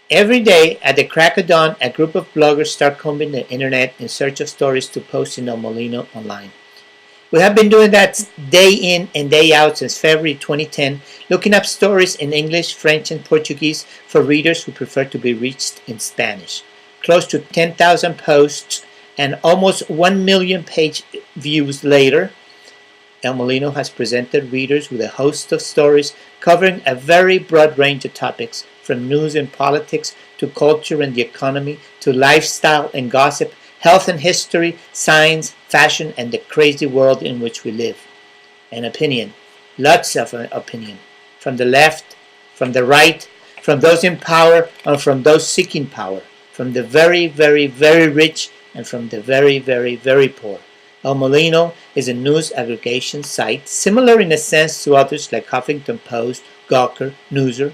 Every day at the crack of dawn, a group of bloggers start combing the internet in search of stories to post in El Molino online. We have been doing that day in and day out since February 2010, looking up stories in English, French, and Portuguese for readers who prefer to be reached in Spanish. Close to 10,000 posts and almost 1 million page views later, El Molino has presented readers with a host of stories covering a very broad range of topics, from news and politics to culture and the economy to lifestyle and gossip, health and history, science, fashion, and the crazy world in which we live. And opinion, lots of opinion, from the left, from the right, from those in power and from those seeking power, from the very, very, very rich and from the very, very, very poor. El Molino is a news aggregation site, similar in a sense to others like Huffington Post, Gawker, Newser,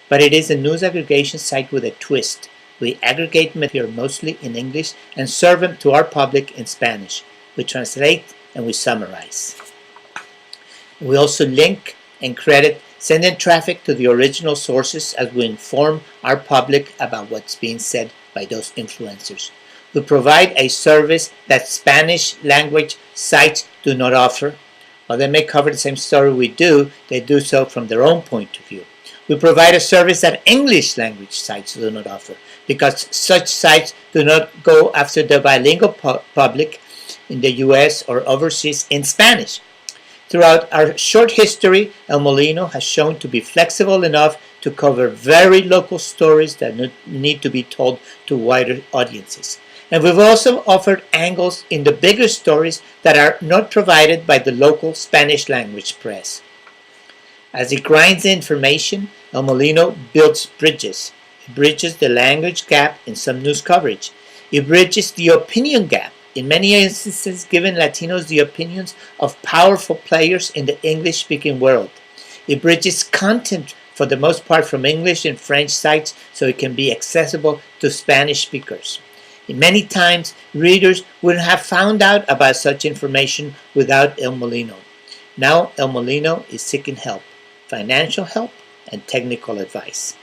but it is a news aggregation site with a twist. We aggregate material mostly in English and serve them to our public in Spanish. We translate and we summarize. We also link and credit, sending traffic to the original sources as we inform our public about what's being said by those influencers. We provide a service that Spanish language sites do not offer. While they may cover the same story we do, they do so from their own point of view. We provide a service that English language sites do not offer, because such sites do not go after the bilingual public in the US or overseas in Spanish. Throughout our short history, El Molino has shown to be flexible enough to cover very local stories that need to be told to wider audiences. And we've also offered angles in the bigger stories that are not provided by the local Spanish language press. As it grinds information, El Molino builds bridges. It bridges the language gap in some news coverage. It bridges the opinion gap, in many instances giving Latinos the opinions of powerful players in the English-speaking world. It bridges content for the most part from English and French sites so it can be accessible to Spanish speakers. Many times, readers wouldn't have found out about such information without El Molino. Now El Molino is seeking help, financial help, and technical advice.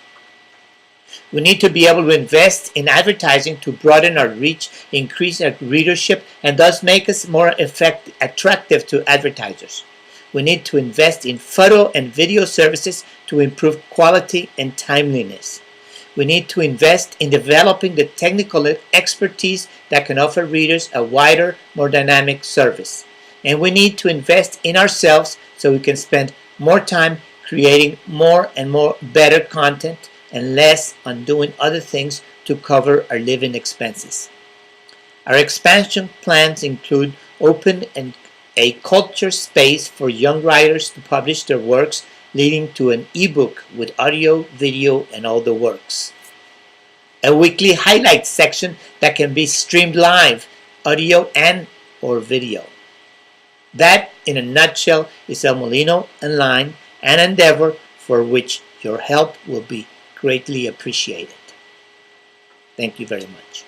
We need to be able to invest in advertising to broaden our reach, increase our readership, and thus make us more attractive to advertisers. We need to invest in photo and video services to improve quality and timeliness. We need to invest in developing the technical expertise that can offer readers a wider, more dynamic service. And we need to invest in ourselves so we can spend more time creating more and more better content and less on doing other things to cover our living expenses. Our expansion plans include opening a culture space for young writers to publish their works, leading to an ebook with audio, video, and all the works. A weekly highlights section that can be streamed live, audio and or video. That, in a nutshell, is El Molino Online, an endeavor for which your help will be greatly appreciated. Thank you very much.